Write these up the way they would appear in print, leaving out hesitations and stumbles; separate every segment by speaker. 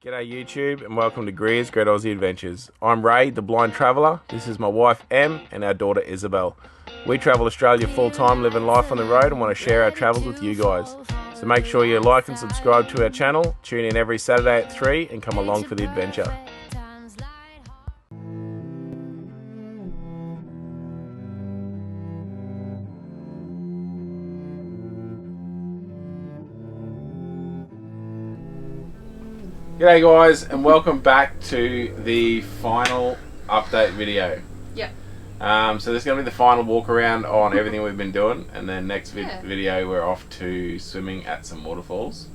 Speaker 1: G'day YouTube and welcome to Greer's Great Aussie Adventures. I'm Ray, the blind traveller. This is my wife Em and our daughter Isabel. We travel Australia full time, living life on the road and want to share our travels with you guys. So make sure you like and subscribe to our channel, tune in every Saturday at 3 and come along for the adventure. G'day guys and welcome back to the final update video.
Speaker 2: Yep.
Speaker 1: So this is going to be the final walk around on everything we've been doing, and then next video we're off to swimming at some waterfalls.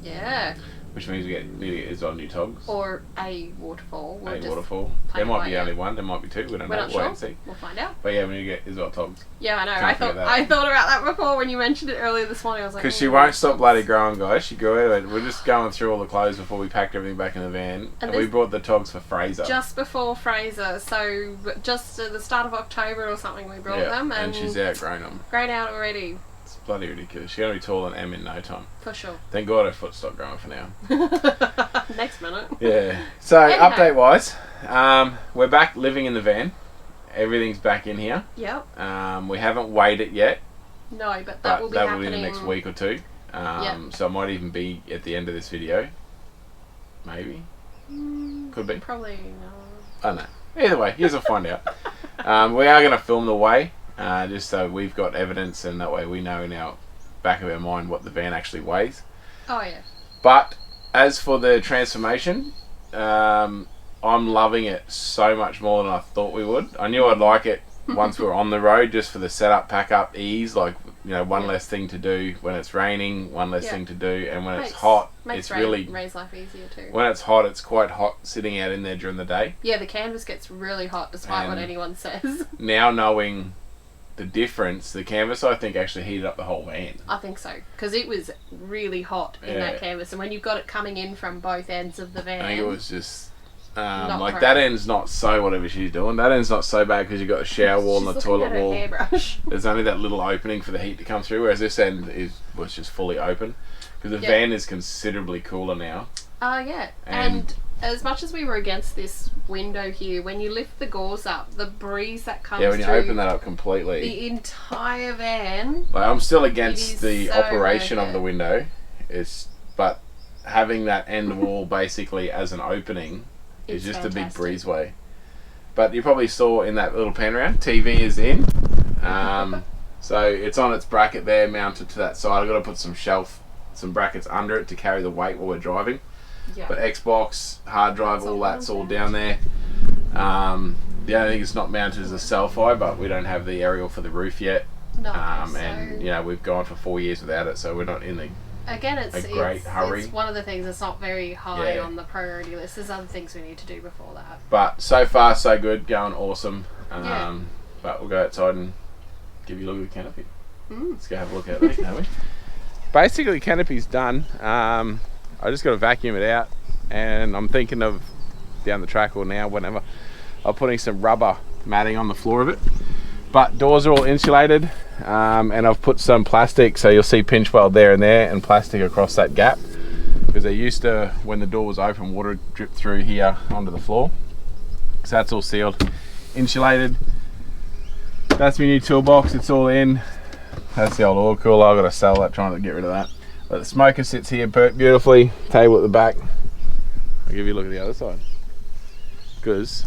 Speaker 2: Yeah.
Speaker 1: Which means we need to get Isabel new togs.
Speaker 2: Or a waterfall.
Speaker 1: A waterfall. There might be only one, there might be two, we don't know.
Speaker 2: We're not sure.
Speaker 1: Wait and see.
Speaker 2: We'll find out.
Speaker 1: But yeah, we need to get Isabel togs.
Speaker 2: Yeah, I know. I thought about that before when you mentioned it earlier this morning. I was like,
Speaker 1: because she won't stop bloody growing, guys. She grew out. We're just going through all the clothes before we packed everything back in the van, and we brought the togs for Fraser.
Speaker 2: Just before Fraser, so just at the start of October or something, we brought them, and
Speaker 1: she's outgrown them.
Speaker 2: Grown out already.
Speaker 1: It's bloody ridiculous. She's going to be taller than Em in no time.
Speaker 2: For sure.
Speaker 1: Thank God her foot stopped growing for now.
Speaker 2: Next minute.
Speaker 1: Yeah. So update wise, we're back living in the van. Everything's back in here.
Speaker 2: Yep.
Speaker 1: We haven't weighed it yet.
Speaker 2: No, but that will be happening
Speaker 1: in the next week or two. So it might even be at the end of this video. Maybe. Could be.
Speaker 2: Probably no.
Speaker 1: I don't know. Either way, here's we'll find out. We are going to film the way, just so we've got evidence, and that way we know in our back of our mind what the van actually weighs.
Speaker 2: Oh yeah.
Speaker 1: But as for the transformation, I'm loving it so much more than I thought we would. I knew I'd like it once we were on the road, just for the setup, pack up, ease. Like, you know, one less thing to do when it's raining, one less thing to do, and when it's hot, it's really
Speaker 2: makes life easier too.
Speaker 1: When it's hot, it's quite hot sitting out in there during the day.
Speaker 2: Yeah, the canvas gets really hot, despite what anyone says.
Speaker 1: Now knowing the difference, the canvas I think actually heated up the whole van.
Speaker 2: I think so, because it was really hot in that canvas, and when you've got it coming in from both ends of the van,
Speaker 1: I think it was just like that end's not so whatever she's doing. That end's not so bad because you've got the shower wall and the toilet wall.
Speaker 2: Hairbrush.
Speaker 1: There's only that little opening for the heat to come through, whereas this end was just fully open because the van is considerably cooler now.
Speaker 2: Yeah, and as much as we were against this window here, when you lift the gauze up, the breeze that comes
Speaker 1: when you open that up completely,
Speaker 2: the entire van.
Speaker 1: Like, I'm still against the operation of the window, but having that end wall basically as an opening is just fantastic. A big breezeway. But you probably saw in that little pan around, TV is in, so it's on its bracket there, mounted to that side. I've got to put some brackets under it to carry the weight while we're driving. Yeah. But Xbox, hard drive, all that's all down there. The only thing it's not mounted is a selfie, but we don't have the aerial for the roof yet.
Speaker 2: No,
Speaker 1: and you know, we've gone for 4 years without it, so we're not in a great hurry.
Speaker 2: It's one of the things that's not very high on the priority list. There's other things we need to do before that.
Speaker 1: But so far so good, going awesome. But we'll go outside and give you a look at the canopy. Let's go have a look at it, can we? Basically, canopy's done. I just got to vacuum it out, and I'm thinking of down the track or now, whenever, I'm putting some rubber matting on the floor of it. But doors are all insulated, and I've put some plastic, so you'll see pinch weld there and there, and plastic across that gap, because they used to, when the door was open, water dripped through here onto the floor. So that's all sealed, insulated. That's my new toolbox, it's all in. That's the old oil cooler, I've got to sell that, trying to get rid of that. But the smoker sits here beautifully, table at the back. I'll give you a look at the other side. Because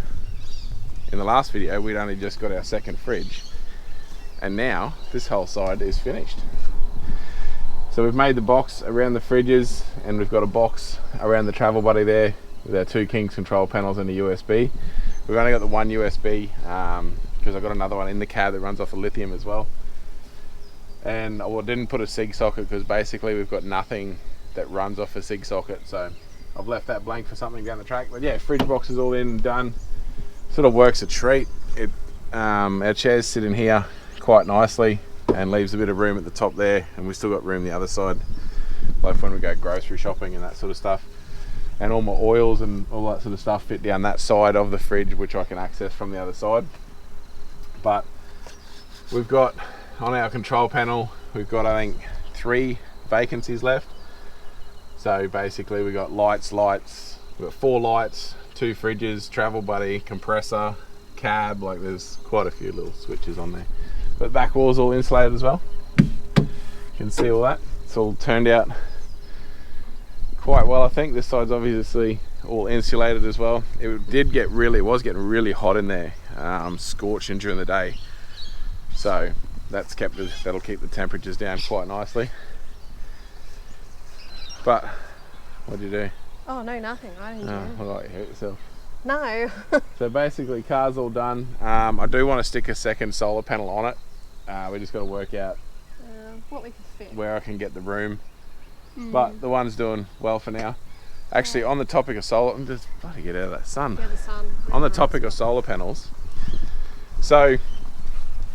Speaker 1: in the last video we'd only just got our second fridge, and now this whole side is finished. So we've made the box around the fridges, and we've got a box around the travel buddy there with our 2 Kings control panels and a USB. We've only got the one USB because I've got another one in the cab that runs off of lithium as well. And I didn't put a SIG socket because basically we've got nothing that runs off a SIG socket, so I've left that blank for something down the track. But yeah, fridge box is all in and done. Sort of works a treat. Our chairs sit in here quite nicely and leaves a bit of room at the top there, and we've still got room the other side, like when we go grocery shopping and that sort of stuff. And all my oils and all that sort of stuff fit down that side of the fridge, which I can access from the other side. But we've got on our control panel, we've got, I think, 3 vacancies left. So basically we got lights, We've got 4 lights, 2 fridges, travel buddy, compressor, cab, like there's quite a few little switches on there. But back wall's all insulated as well. You can see all that. It's all turned out quite well, I think. This side's obviously all insulated as well. It was getting really hot in there, scorching during the day. So that'll keep the temperatures down quite nicely. But what'd you do?
Speaker 2: Oh no, nothing. I didn't do anything.
Speaker 1: What, like you hurt yourself?
Speaker 2: No.
Speaker 1: So basically, car's all done. I do want to stick a second solar panel on it. We just got to work out
Speaker 2: what we can fit,
Speaker 1: where I can get the room. But the one's doing well for now. Actually, on the topic of solar, I'm just bloody get out of that sun.
Speaker 2: Yeah, the sun.
Speaker 1: On the topic of solar panels, so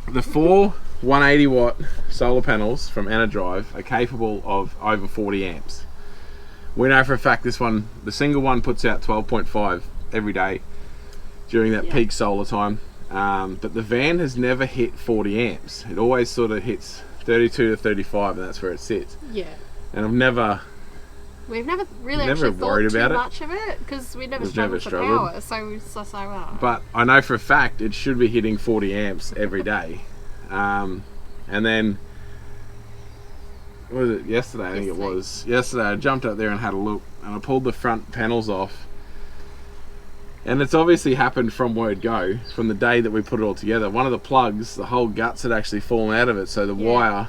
Speaker 1: the 4 180 watt solar panels from Enerdrive are capable of over 40 amps. We know for a fact this one, the single one, puts out 12.5 every day during that peak solar time. But the van has never hit 40 amps. It always sort of hits 32 to 35, and that's where it sits.
Speaker 2: Yeah.
Speaker 1: And
Speaker 2: we've never really
Speaker 1: never worried
Speaker 2: thought
Speaker 1: about
Speaker 2: too
Speaker 1: it.
Speaker 2: much of it because we never struggled for power. So we just like, well.
Speaker 1: But I know for a fact it should be hitting 40 amps every day. And then, what was it, yesterday? I think it was. Yesterday I jumped up there and had a look, and I pulled the front panels off. And it's obviously happened from word go, from the day that we put it all together. One of the plugs, the whole guts had actually fallen out of it, so the wire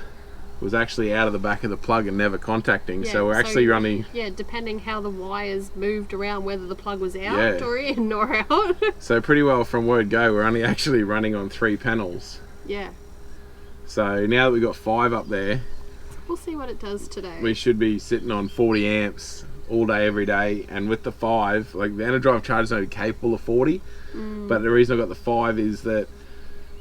Speaker 1: was actually out of the back of the plug and never contacting. So we're actually running...
Speaker 2: Yeah, depending how the wires moved around, whether the plug was out or in or out.
Speaker 1: So pretty well from word go, we're only actually running on 3 panels.
Speaker 2: Yeah.
Speaker 1: So now that we've got 5 up there,
Speaker 2: we'll see what it does today.
Speaker 1: we should be sitting on 40 amps all day, every day. And with the 5, like the Enerdrive charger is only capable of 40. But the reason I've got the 5 is that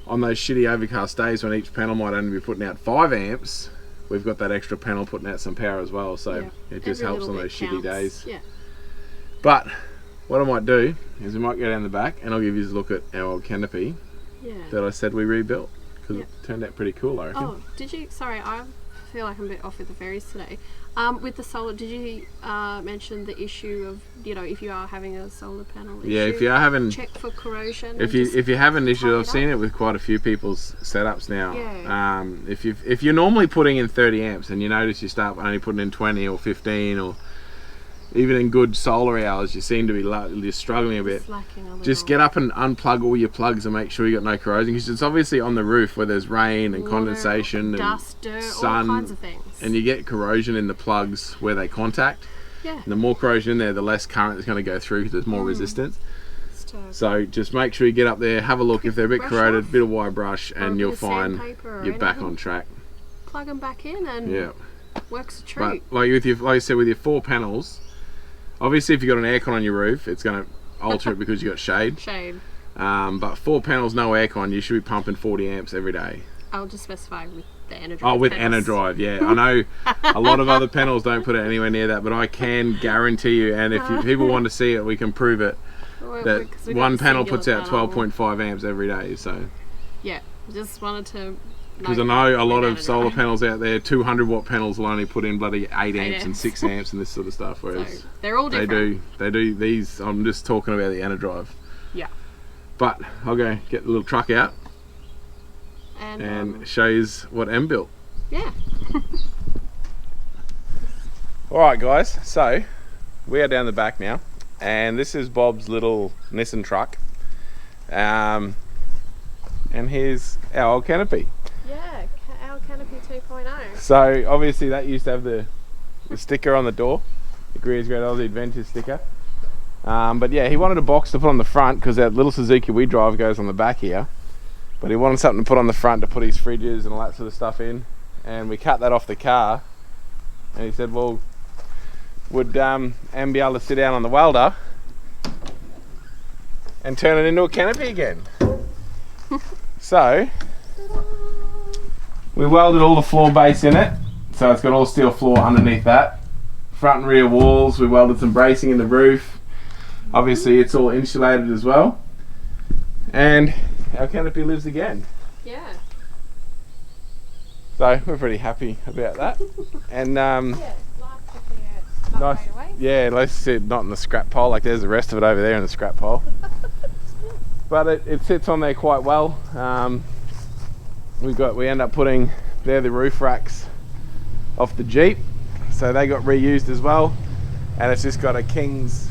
Speaker 1: on those shitty overcast days when each panel might only be putting out 5 amps, we've got that extra panel putting out some power as well. So it just helps on those shitty days.
Speaker 2: Yeah.
Speaker 1: But what I might do is we might go down the back and I'll give you a look at our old Canopy that I said we rebuilt, because it turned out pretty cool, I reckon.
Speaker 2: Oh, did you? Sorry, I feel like I'm a bit off with the fairies today. With the solar, did you mention the issue of, if you are having a solar panel issue?
Speaker 1: Yeah, if you are having...
Speaker 2: Check for corrosion.
Speaker 1: If you have an issue, I've seen it with quite a few people's setups now.
Speaker 2: Yeah.
Speaker 1: If you're normally putting in 30 amps and you notice you start only putting in 20 or 15, or even in good solar hours you seem to be you're struggling a bit, just get up and unplug all your plugs and make sure you got no corrosion, because it's obviously on the roof where there's rain and condensation
Speaker 2: dust,
Speaker 1: and
Speaker 2: dirt,
Speaker 1: sun,
Speaker 2: all kinds of things,
Speaker 1: and you get corrosion in the plugs where they contact. And the more corrosion in there, the less current is going to go through, because there's more resistance. So just make sure you get up there, have a look. If they're a bit corroded, a bit of wire brush, and you'll find you're back on track.
Speaker 2: Plug them back in and works a treat.
Speaker 1: But like I said, with your 4 panels, obviously if you've got an aircon on your roof, it's going to alter it because you've got shade. But 4 panels, no aircon, you should be pumping 40 amps every day.
Speaker 2: I'll just specify with the Enerdrive.
Speaker 1: Oh, with Enerdrive, yeah. I know a lot of other panels don't put it anywhere near that, but I can guarantee you, and if people want to see it, we can prove it, that one panel puts out 12.5 amps every day. So
Speaker 2: yeah, just wanted to...
Speaker 1: Because I know a lot of solar panels out there, 200 watt panels will only put in bloody 8 amps and 6 amps and this sort of stuff, whereas
Speaker 2: so they're all different.
Speaker 1: They do these. I'm just talking about the Enerdrive.
Speaker 2: Yeah.
Speaker 1: But I'll go get the little truck out and show you what Em built.
Speaker 2: Yeah.
Speaker 1: Alright guys, so we are down the back now, and this is Bob's little Nissan truck. And here's our old Canopy.
Speaker 2: Yeah, our Canopy 2.0.
Speaker 1: So obviously that used to have the sticker on the door, the Greer's Great Aussie Adventure sticker. But yeah, he wanted a box to put on the front because that little Suzuki we drive goes on the back here. But he wanted something to put on the front to put his fridges and all that sort of stuff in. And we cut that off the car. And he said, well, would Em be able to sit down on the welder and turn it into a canopy again? So we welded all the floor base in it, so it's got all steel floor underneath that. Front and rear walls, we welded some bracing in the roof. Obviously it's all insulated as well. And our canopy lives again.
Speaker 2: Yeah.
Speaker 1: So we're pretty happy about that. And
Speaker 2: yeah, life took me out
Speaker 1: nice.
Speaker 2: right away.
Speaker 1: Yeah, at least it's not in the scrap pile. Like there's the rest of it over there in the scrap pile. But it sits on there quite well. We end up putting there the roof racks off the Jeep, so they got reused as well. And it's just got a King's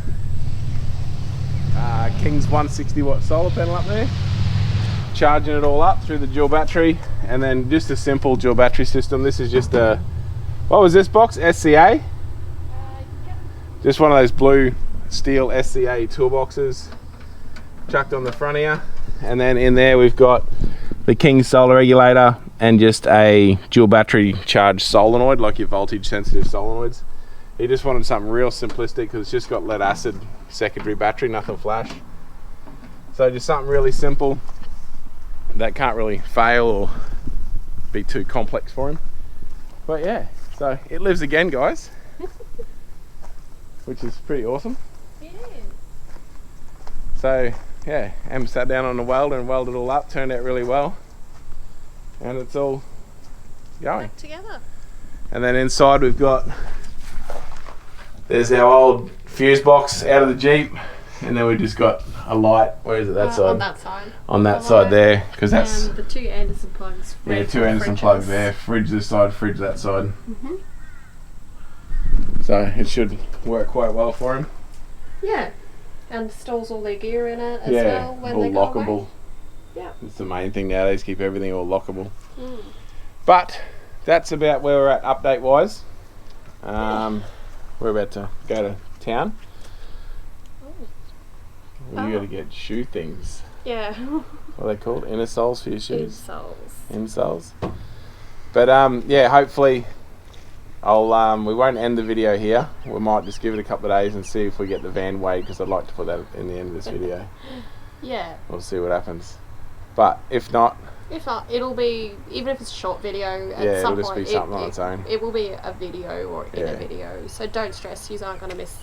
Speaker 1: 160 watt solar panel up there, charging it all up through the dual battery, and then just a simple dual battery system. This is just a, what was this box? SCA?
Speaker 2: Yep.
Speaker 1: Just one of those blue steel SCA toolboxes chucked on the front here. And then in there we've got the King's solar regulator and just a dual battery charged solenoid, like your voltage sensitive solenoids. He just wanted something real simplistic because it's just got lead acid secondary battery, nothing flash. So just something really simple that can't really fail or be too complex for him. But yeah, so it lives again, guys, which is pretty awesome.
Speaker 2: It is.
Speaker 1: So yeah, Em sat down on the welder and welded it all up, turned out really well, and it's all going
Speaker 2: Back together.
Speaker 1: And then inside we've got, there's our old fuse box out of the Jeep, and then we just got a light. Where is it? That side.
Speaker 2: On that side.
Speaker 1: On that side there, because that's
Speaker 2: and the 2 Anderson plugs.
Speaker 1: yeah, 2 Anderson plugs there. Fridge this side, fridge that side. So it should work quite well for him.
Speaker 2: Yeah, and stores all their gear in it as
Speaker 1: Yeah,
Speaker 2: well when
Speaker 1: all
Speaker 2: they go
Speaker 1: lockable.
Speaker 2: away. Yeah.
Speaker 1: It's the main thing nowadays, keep everything all lockable. But that's about where we're at update wise. We're about to go to town. You got to get shoe things.
Speaker 2: Yeah.
Speaker 1: What are they called? Inner soles for your shoes?
Speaker 2: Insoles.
Speaker 1: Insoles. But yeah, hopefully we won't end the video here. We might just give it a couple of days and see if we get the van weighed, because I'd like to put that in the end of this video.
Speaker 2: Yeah.
Speaker 1: We'll see what happens. But if not,
Speaker 2: it'll be, even if it's a short video, at
Speaker 1: yeah,
Speaker 2: some
Speaker 1: it'll just
Speaker 2: point
Speaker 1: be something on its own.
Speaker 2: it will be a video or in
Speaker 1: Yeah.
Speaker 2: a video. So don't stress, you aren't going to miss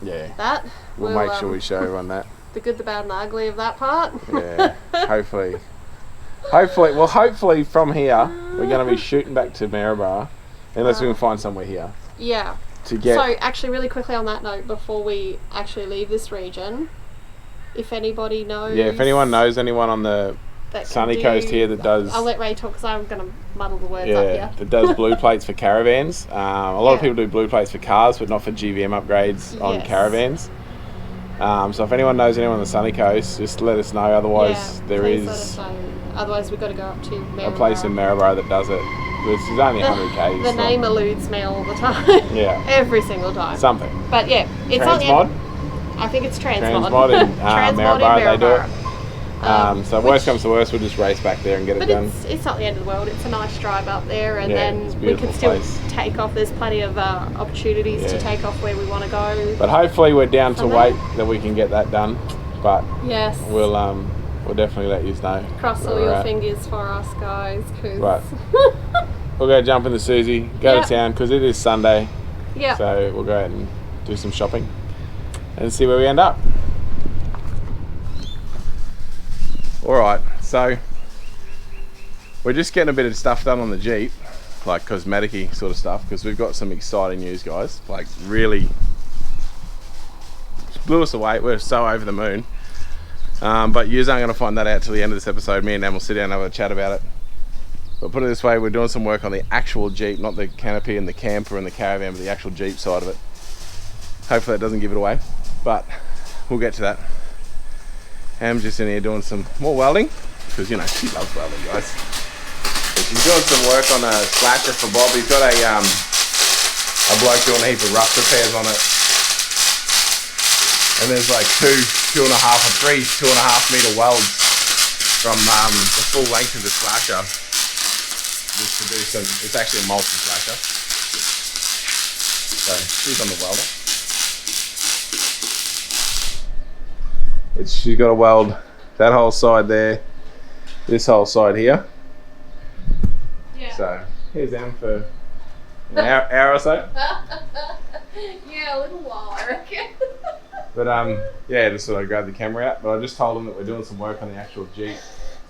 Speaker 1: Yeah.
Speaker 2: that.
Speaker 1: We'll make sure we show everyone that.
Speaker 2: The good, the bad and the ugly of that part.
Speaker 1: Yeah. Hopefully from here we're going to be shooting back to Maryborough, unless we can find somewhere here.
Speaker 2: Yeah.
Speaker 1: To get.
Speaker 2: So actually, really quickly on that note, before we actually leave this region, if anybody knows...
Speaker 1: Yeah, if anyone knows anyone on the
Speaker 2: that
Speaker 1: sunny coast here that does...
Speaker 2: I'll let Ray talk, because I'm going to muddle the words up
Speaker 1: Yeah,
Speaker 2: here.
Speaker 1: that does blue plates for caravans. A lot of people do blue plates for cars, but not for GVM upgrades on
Speaker 2: Yes.
Speaker 1: caravans. So if anyone knows anyone on the sunny coast, just let us know. Otherwise, there
Speaker 2: please let
Speaker 1: is
Speaker 2: us know. Otherwise, we've got to go up to Maryborough.
Speaker 1: a place in Maryborough that does it. This is only 100 k's.
Speaker 2: The name eludes me all the time.
Speaker 1: Yeah.
Speaker 2: Every single time.
Speaker 1: Something.
Speaker 2: But yeah, it's
Speaker 1: Transmod.
Speaker 2: I think it's Transmod.
Speaker 1: Transmod in
Speaker 2: Transmod
Speaker 1: Maryborough, they do it. So
Speaker 2: which-
Speaker 1: worst comes to worst, we'll just race back there and get it
Speaker 2: But
Speaker 1: done.
Speaker 2: it's not the end of the world. It's a nice drive up there, and
Speaker 1: Yeah, it's a
Speaker 2: then we can
Speaker 1: beautiful
Speaker 2: still
Speaker 1: place.
Speaker 2: take off. There's plenty of opportunities to
Speaker 1: Yeah.
Speaker 2: take off where we want to go.
Speaker 1: But hopefully we're down to
Speaker 2: From
Speaker 1: wait that we can get that done. But
Speaker 2: Yes.
Speaker 1: we'll definitely let you know.
Speaker 2: Cross
Speaker 1: where
Speaker 2: all
Speaker 1: we're
Speaker 2: your
Speaker 1: at.
Speaker 2: fingers for us, guys. Cause
Speaker 1: Right. We'll go jump in the Susie, go
Speaker 2: Yep.
Speaker 1: to town, because it is Sunday.
Speaker 2: yeah.
Speaker 1: So we'll go out and do some shopping and see where we end up. Alright, so we're just getting a bit of stuff done on the Jeep, like cosmetic-y sort of stuff, because we've got some exciting news, guys. Like, really blew us away. We're so over the moon. But you aren't going to find that out till the end of this episode. Me and Em will sit down and have a chat about it. But put it this way, we're doing some work on the actual Jeep, not the Canopy and the camper and the caravan, but the actual Jeep side of it. Hopefully that doesn't give it away, but we'll get to that. Em's just in here doing some more welding, because, you know, she loves welding, guys. But she's doing some work on a slasher for Bob. He's got a bloke doing a heap of rust repairs on it. And there's like 2.5 or 3 2.5 metre welds from the full length of the slasher. Just to do some, it's actually a multi-slasher. So she's on the welder. She's got to weld that whole side there, this whole side here.
Speaker 2: Yeah.
Speaker 1: So here's Em for an hour or so.
Speaker 2: Yeah, a little while, I reckon.
Speaker 1: But yeah, just sort of grabbed the camera out. But I just told them that we're doing some work on the actual Jeep.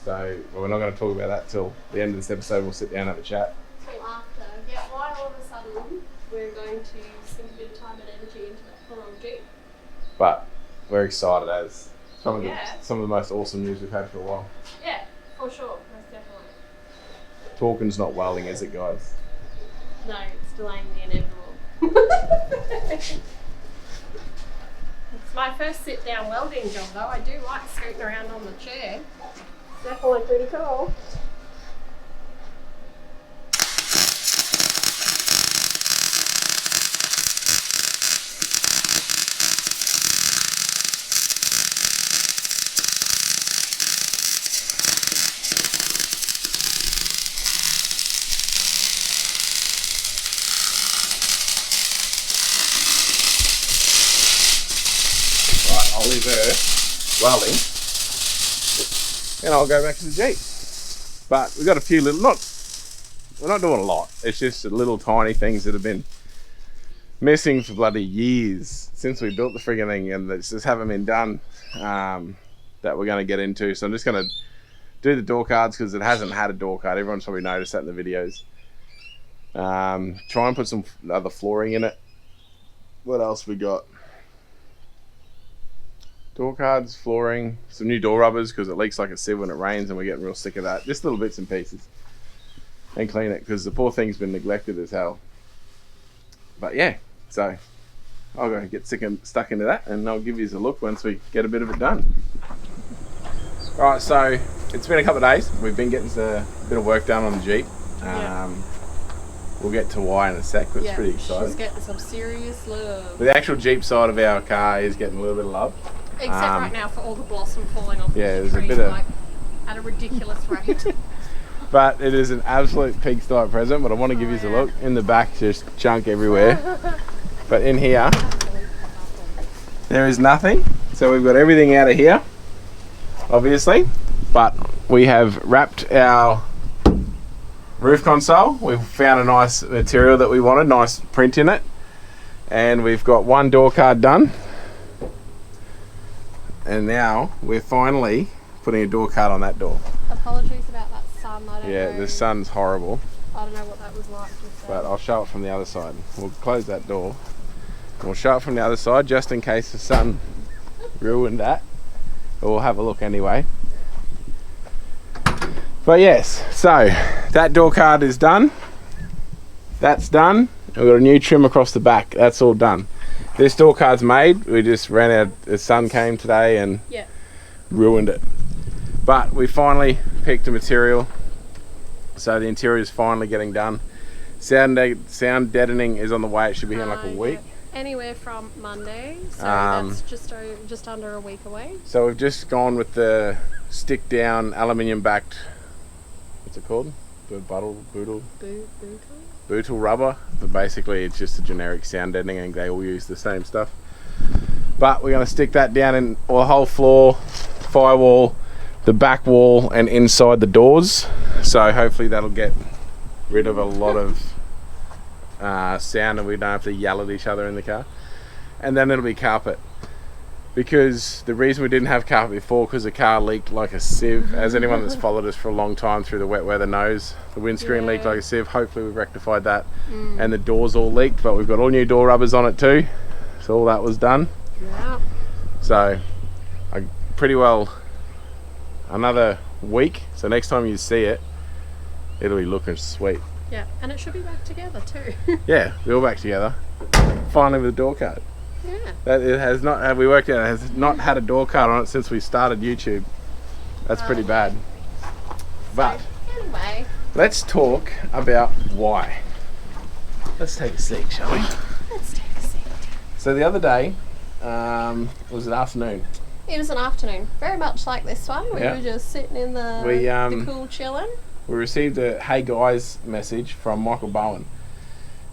Speaker 1: So we're not going to talk about that till the end of this episode. We'll sit down and have a chat.
Speaker 2: Till after. Yeah, why all of a sudden we're going to sink a bit of time and energy into it?
Speaker 1: But we're excited as some of the most awesome news we've had for a while.
Speaker 2: Yeah, for sure, most definitely.
Speaker 1: Talking's not welding, is it, guys?
Speaker 2: No, it's delaying the inevitable. It's my first sit-down welding job, though. I do like scooting around on the chair. Definitely pretty cool.
Speaker 1: I'll leave her welding and I'll go back to the Jeep. But we've got a few little, we're not doing a lot. It's just little tiny things that have been missing for bloody years since we built the friggin' thing, and that just haven't been done, that we're going to get into. So I'm just going to do the door cards because it hasn't had a door card. Everyone's probably noticed that in the videos. Try and put some other flooring in it. What else we got? Door cards, flooring, some new door rubbers because it leaks like a sieve when it rains and we're getting real sick of that. Just little bits and pieces. And clean it because the poor thing's been neglected as hell. But yeah, so I'll go get stuck into that and I'll give you a look once we get a bit of it done. Alright, so it's been a couple of days. We've been getting a bit of work done on the Jeep. We'll get to why in a sec, but it's pretty exciting.
Speaker 2: She's getting some serious love.
Speaker 1: The actual Jeep side of our car is getting a little bit of love.
Speaker 2: Except right now for all the blossom falling off
Speaker 1: there's
Speaker 2: the tree,
Speaker 1: a bit of,
Speaker 2: like, at a ridiculous rate.
Speaker 1: But it is an absolute pigsty present, but I want to give you a look. In the back, just junk everywhere. But in here, there is nothing. So we've got everything out of here, obviously. But we have wrapped our roof console. We've found a nice material that we wanted, nice print in it. And we've got one door card done. And now we're finally putting a door card on that door.
Speaker 2: Apologies about that sun. I don't know.
Speaker 1: Yeah, the sun's horrible.
Speaker 2: I don't know what that was like just then.
Speaker 1: But I'll show it from the other side. We'll close that door. And we'll show it from the other side just in case the sun ruined that. But we'll have a look anyway. But yes, so that door card is done. That's done. We've got a new trim across the back. That's all done. This door card's made. We just ran out. The sun came today and ruined it. But we finally picked a material. So the interior is finally getting done. Sound deadening is on the way. It should be here in like a week.
Speaker 2: Anywhere from Monday. So that's just under a week away.
Speaker 1: So we've just gone with the stick down aluminium backed, what's it called? The bootle rubber, but basically it's just a generic sound deadening and they all use the same stuff. But we're going to stick that down in the whole floor, firewall, the back wall and inside the doors. So hopefully that'll get rid of a lot of sound and we don't have to yell at each other in the car. And then it'll be carpet. Because the reason we didn't have carpet before, because the car leaked like a sieve. As anyone that's followed us for a long time through the wet weather knows, the windscreen leaked like a sieve. Hopefully we've rectified that. And the doors all leaked, but we've got all new door rubbers on it too. So all that was done.
Speaker 2: Yeah.
Speaker 1: So pretty well another week. So next time you see it, it'll be looking sweet.
Speaker 2: Yeah, and it should be back together too.
Speaker 1: Yeah, we're all back together. Finally with a door card.
Speaker 2: Yeah.
Speaker 1: That it has not, we worked out, it has not had a door card on it since we started YouTube. That's pretty bad. But
Speaker 2: anyway,
Speaker 1: let's talk about why. Let's take a seat, shall we?
Speaker 2: Let's take a seat.
Speaker 1: So the other day, it was an afternoon.
Speaker 2: It was an afternoon, very much like this one. We were just sitting in the cool chilling.
Speaker 1: We received a "Hey guys" message from Michael Bowen.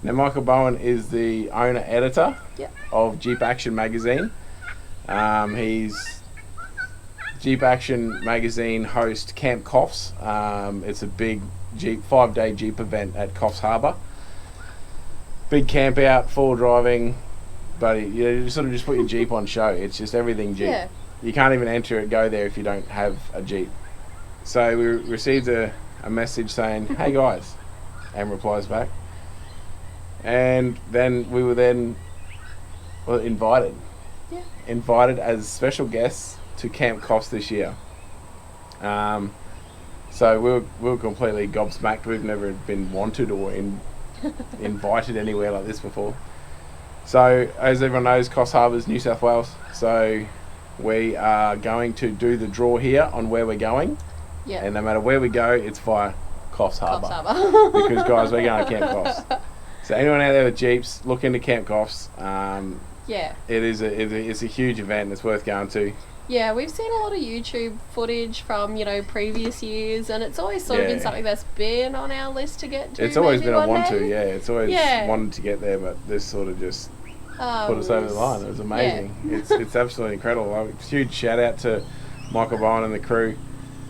Speaker 1: Now Michael Bowen is the owner-editor of Jeep Action magazine. He's Jeep Action magazine host Camp Coffs. It's a big Jeep 5-day Jeep event at Coffs Harbour. Big camp out, full driving, but you sort of just put your Jeep on show. It's just everything Jeep. Yeah. You can't even go there if you don't have a Jeep. So we received a message saying, "Hey guys," and replies back. And then we were invited invited as special guests to Camp Coffs this year. So we were completely gobsmacked. We've never been wanted or invited anywhere like this before. So, as everyone knows, Coffs Harbour's New South Wales. So, we are going to do the draw here on where we're going.
Speaker 2: Yeah.
Speaker 1: And no matter where we go, it's via Coffs Harbour. Because, guys, we're going to Camp Coffs. So, anyone out there with Jeeps, look into Camp Coffs. It's a huge event. It's worth going to.
Speaker 2: Yeah, we've seen a lot of YouTube footage from, previous years, and it's always sort of been something that's been on our list to get to.
Speaker 1: It's always been a want to, It's always wanted to get there, but this sort of just put us over the line. It was amazing. Yeah. It's absolutely incredible. Huge shout out to Michael Bowen and the crew.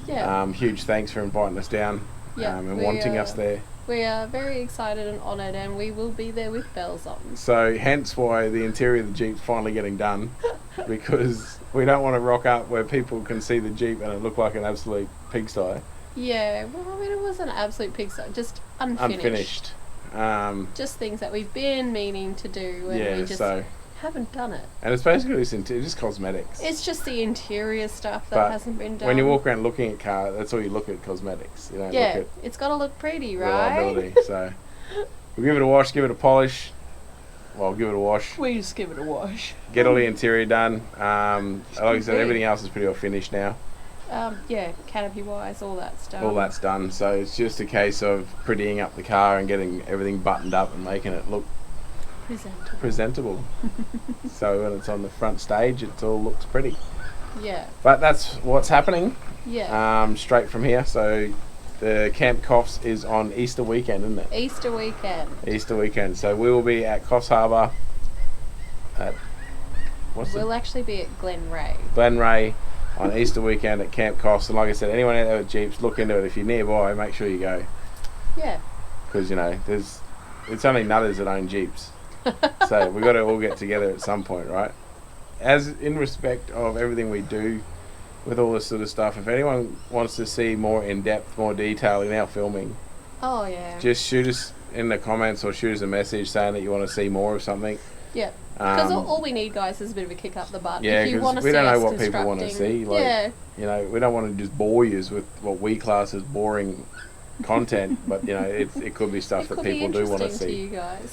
Speaker 2: Yeah.
Speaker 1: Huge thanks for inviting us down and wanting us there.
Speaker 2: We are very excited and honoured, and we will be there with bells on.
Speaker 1: So, hence why the interior of the Jeep's finally getting done, because we don't want to rock up where people can see the Jeep and it look like an absolute pigsty.
Speaker 2: Yeah, well, it was an absolute pigsty, just unfinished. Just things that we've been meaning to do, and we just haven't done it.
Speaker 1: And it's basically just cosmetics.
Speaker 2: It's just the interior stuff that hasn't been done.
Speaker 1: When you walk around looking at car, that's all you look at, cosmetics. You don't look at
Speaker 2: it's got to look pretty, right?
Speaker 1: Reliability. So we'll give it a wash, give it a polish. Well, give it a wash.
Speaker 2: We just give it a wash.
Speaker 1: Get all the interior done. Like I said, everything else is pretty well finished now.
Speaker 2: Canopy wise, all that's done.
Speaker 1: All that's done. So it's just a case of prettying up the car and getting everything buttoned up and making it look presentable. So when it's on the front stage, it all looks pretty.
Speaker 2: Yeah.
Speaker 1: But that's what's happening.
Speaker 2: Yeah.
Speaker 1: Straight from here. So the Camp Coffs is on Easter weekend, isn't it?
Speaker 2: Easter weekend. So we will be at Coffs Harbour. We'll actually be at
Speaker 1: Glenray on Easter weekend at Camp Coffs. And like I said, anyone out there with Jeeps, look into it. If you're nearby, make sure you go.
Speaker 2: Yeah.
Speaker 1: Because it's only nutters that own Jeeps. So we've got to all get together at some point, right? As in respect of everything we do with all this sort of stuff, if anyone wants to see more in depth, more detail in our filming, just shoot us in the comments or shoot us a message saying that you want to see more of something.
Speaker 2: Yeah. Because all we need, guys, is a bit of a kick up the butt.
Speaker 1: Yeah,
Speaker 2: because
Speaker 1: we don't know what people want to see. We don't want to just bore you with what we class as boring content, but it could be stuff that people do want to see.
Speaker 2: To you guys,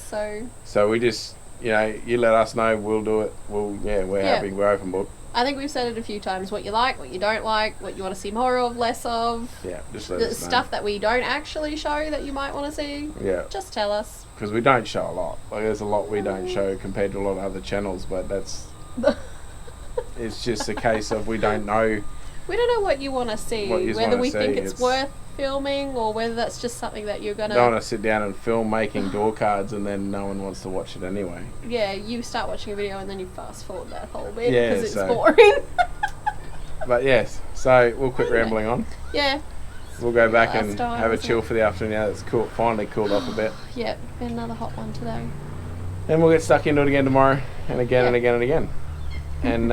Speaker 1: so we just you let us know, we'll do it. We're happy, we're open book.
Speaker 2: I think we've said it a few times, what you like, what you don't like, what you want to see more of, less of.
Speaker 1: Yeah, just let
Speaker 2: us know.
Speaker 1: The
Speaker 2: stuff that we don't actually show that you might want to see.
Speaker 1: Yeah,
Speaker 2: just tell us,
Speaker 1: because we don't show a lot. There's a lot we don't show compared to a lot of other channels, but that's it's just a case of we don't know what you want to see, whether we think it's worth filming or whether that's just something that you're gonna. Don't want to sit down and film making door cards and then no one wants to watch it anyway.
Speaker 2: Yeah, you start watching a video and then you fast forward that whole bit because it's boring.
Speaker 1: But yes, so we'll quit rambling on.
Speaker 2: Yeah.
Speaker 1: We'll go back and have a chill for the afternoon now. It's finally cooled off a bit.
Speaker 2: Yeah, been another hot one today.
Speaker 1: And we'll get stuck into it again tomorrow and again and again and again. And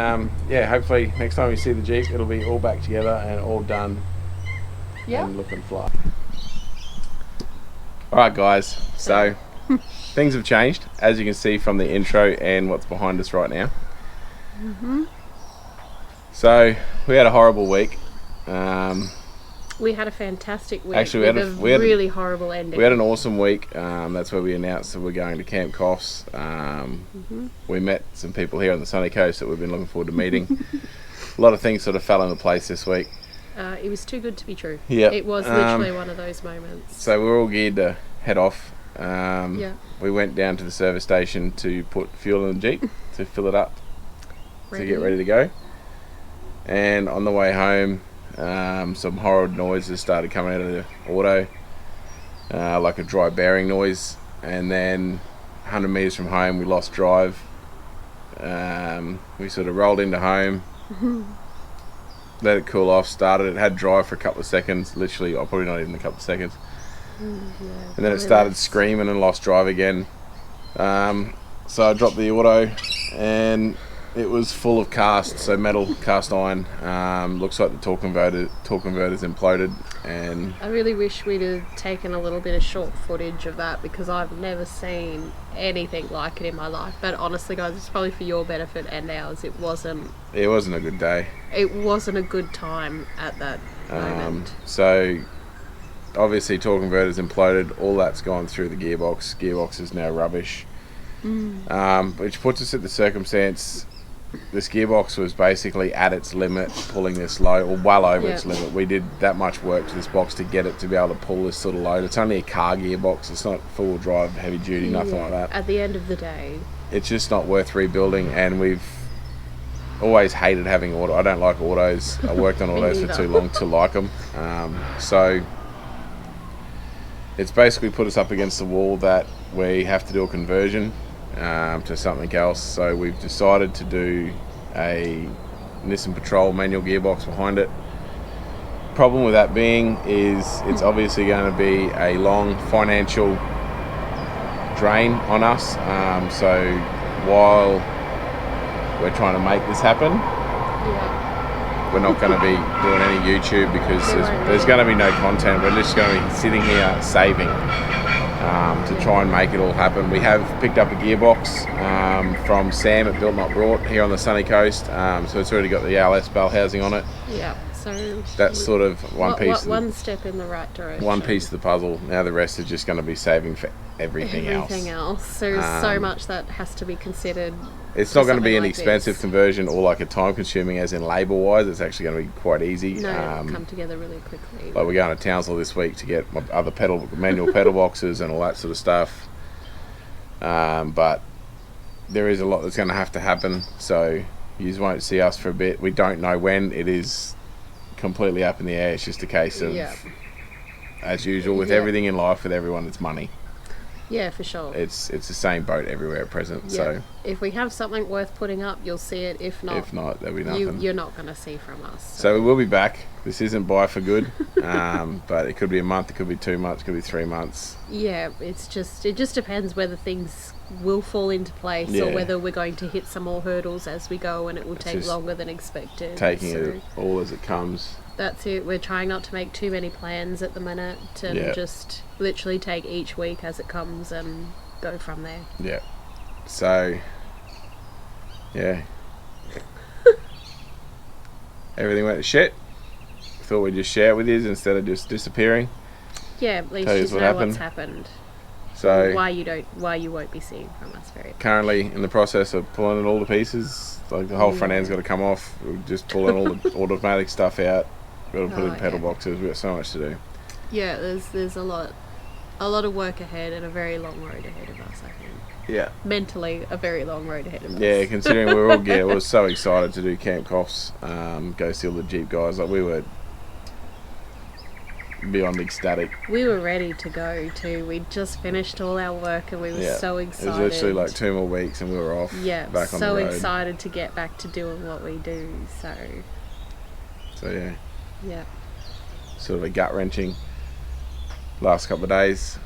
Speaker 1: hopefully next time you see the Jeep, it'll be all back together and all done.
Speaker 2: Yeah.
Speaker 1: And looking fly. Alright guys, so things have changed, as you can see from the intro and what's behind us right now. So we had a horrible week.
Speaker 2: We had a fantastic week.
Speaker 1: Actually, we had a
Speaker 2: really horrible ending.
Speaker 1: We had an awesome week. That's where we announced that we're going to Camp Coffs. We met some people here on the sunny coast that we've been looking forward to meeting. A lot of things sort of fell into place this week.
Speaker 2: It was too good to be true.
Speaker 1: Yeah,
Speaker 2: it was literally one of those moments.
Speaker 1: So we're all geared to head off. We went down to the service station to put fuel in the Jeep to fill it up to get ready to go. And on the way home, some horrid noises started coming out of the auto, like a dry bearing noise. And then 100 metres from home, we lost drive. We sort of rolled into home. Let it cool off, started it, had drive for a couple of seconds, literally, probably not even a couple of seconds. And then it started screaming and lost drive again. So I dropped the auto and it was full of cast, so metal, cast iron. Looks like the torque converter's imploded, and
Speaker 2: I really wish we'd have taken a little bit of short footage of that, because I've never seen anything like it in my life. But honestly, guys, it's probably for your benefit and ours. It wasn't
Speaker 1: it wasn't a good day.
Speaker 2: It wasn't a good time at that moment.
Speaker 1: So obviously torque converter's imploded, all that's gone through the gearbox is now rubbish. Which puts us at the circumstance, this gearbox was basically at its limit, pulling this load, or well over its limit. We did that much work to this box to get it to be able to pull this sort of load. It's only a car gearbox, it's not full drive, heavy duty, nothing like that.
Speaker 2: At the end of the day,
Speaker 1: it's just not worth rebuilding, and we've always hated having auto. I don't like autos. I worked on autos for too long to like them. So it's basically put us up against the wall that we have to do a conversion to something else. So we've decided to do a Nissan Patrol manual gearbox behind it. Problem with that being is it's obviously going to be a long financial drain on us. So while we're trying to make this happen, we're not going to be doing any YouTube, because there's going to be no content. We're just going to be sitting here saving to try and make it all happen. We have picked up a gearbox from Sam at Built Not Brought here on the sunny coast. So it's already got the ALS bell housing on it.
Speaker 2: Yeah, so
Speaker 1: that's sort of one piece.
Speaker 2: One step in the right direction.
Speaker 1: One piece of the puzzle. Now the rest is just going to be saving for everything else.
Speaker 2: There's so much that has to be considered.
Speaker 1: It's not going to be an
Speaker 2: like
Speaker 1: expensive conversion or like a time consuming as in labour wise. It's actually going to be quite easy.
Speaker 2: No, it'll come together really quickly.
Speaker 1: Like we're going to Townsville this week to get my other manual pedal boxes and all that sort of stuff. But there is a lot that's going to have to happen, so you just won't see us for a bit. We don't know when. It is completely up in the air. It's just a case of, as usual with everything in life, with everyone, it's money.
Speaker 2: Yeah, for sure.
Speaker 1: It's the same boat everywhere at present. Yeah. So
Speaker 2: if we have something worth putting up, you'll see it. If not, there'll be nothing. You're not going to see from us.
Speaker 1: So we will be back. This isn't buy for good, but it could be a month, it could be 2 months, it could be 3 months.
Speaker 2: Yeah, it just depends whether things will fall into place or whether we're going to hit some more hurdles as we go, and it will take longer than expected.
Speaker 1: Taking it all as it comes.
Speaker 2: That's it. We're trying not to make too many plans at the minute, and just literally take each week as it comes and go from there.
Speaker 1: Yeah. So, yeah. Everything went to shit. Thought we'd just share it with you instead of just disappearing.
Speaker 2: Yeah, at least you know what's happened.
Speaker 1: So
Speaker 2: why you won't be seeing from us very
Speaker 1: currently in the process of pulling it all to pieces. Like the whole front end's got to come off. We're just pulling all the automatic stuff out. Got to put in pedal boxes. We've got so much to do.
Speaker 2: Yeah, there's a lot of work ahead and a very long road ahead of us, I think.
Speaker 1: Yeah.
Speaker 2: Mentally, a very long road ahead of us.
Speaker 1: Yeah, considering we were all we were so excited to do Camp Coffs, go see all the Jeep guys. Like we were beyond ecstatic.
Speaker 2: We were ready to go too. We'd just finished all our work and we were so excited.
Speaker 1: It was literally like 2 more weeks and we were off.
Speaker 2: Yeah,
Speaker 1: back on the road.
Speaker 2: So excited to get back to doing what we do. So
Speaker 1: yeah.
Speaker 2: Yeah.
Speaker 1: Sort of a gut wrenching last couple of days.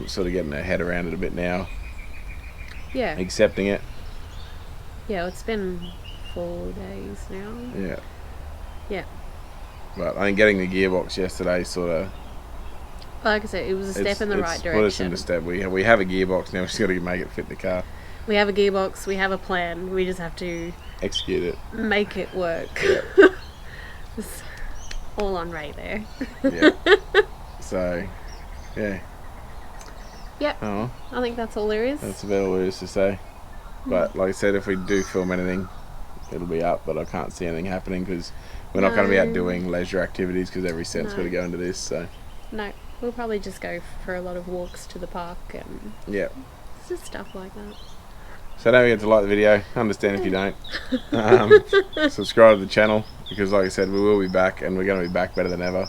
Speaker 1: Sort of getting our head around it a bit now.
Speaker 2: Yeah.
Speaker 1: Accepting it.
Speaker 2: Yeah, it's been 4 days now.
Speaker 1: Yeah.
Speaker 2: Yeah.
Speaker 1: But I think getting the gearbox yesterday sort of...
Speaker 2: Like I said, it was a step in the right direction.
Speaker 1: Put us in the step. We have a gearbox now. We just got to make it fit the car.
Speaker 2: We have a gearbox. We have a plan. We just have to...
Speaker 1: execute it.
Speaker 2: Make it work.
Speaker 1: Yeah.
Speaker 2: It's all on Ray there.
Speaker 1: Yeah. So, yeah.
Speaker 2: Yep.
Speaker 1: Oh,
Speaker 2: I think that's all there is.
Speaker 1: That's about all there is to say. But like I said, if we do film anything, it'll be up. But I can't see anything happening because we're not going to be out doing leisure activities because every cent's got to go into this. So
Speaker 2: no, we'll probably just go for a lot of walks to the park and just stuff like that.
Speaker 1: So don't forget to like the video. Understand if you don't. Subscribe to the channel because, like I said, we will be back and we're going to be back better than ever.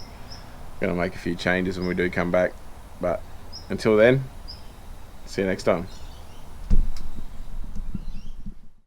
Speaker 1: We're going to make a few changes when we do come back. But until then, see you next time.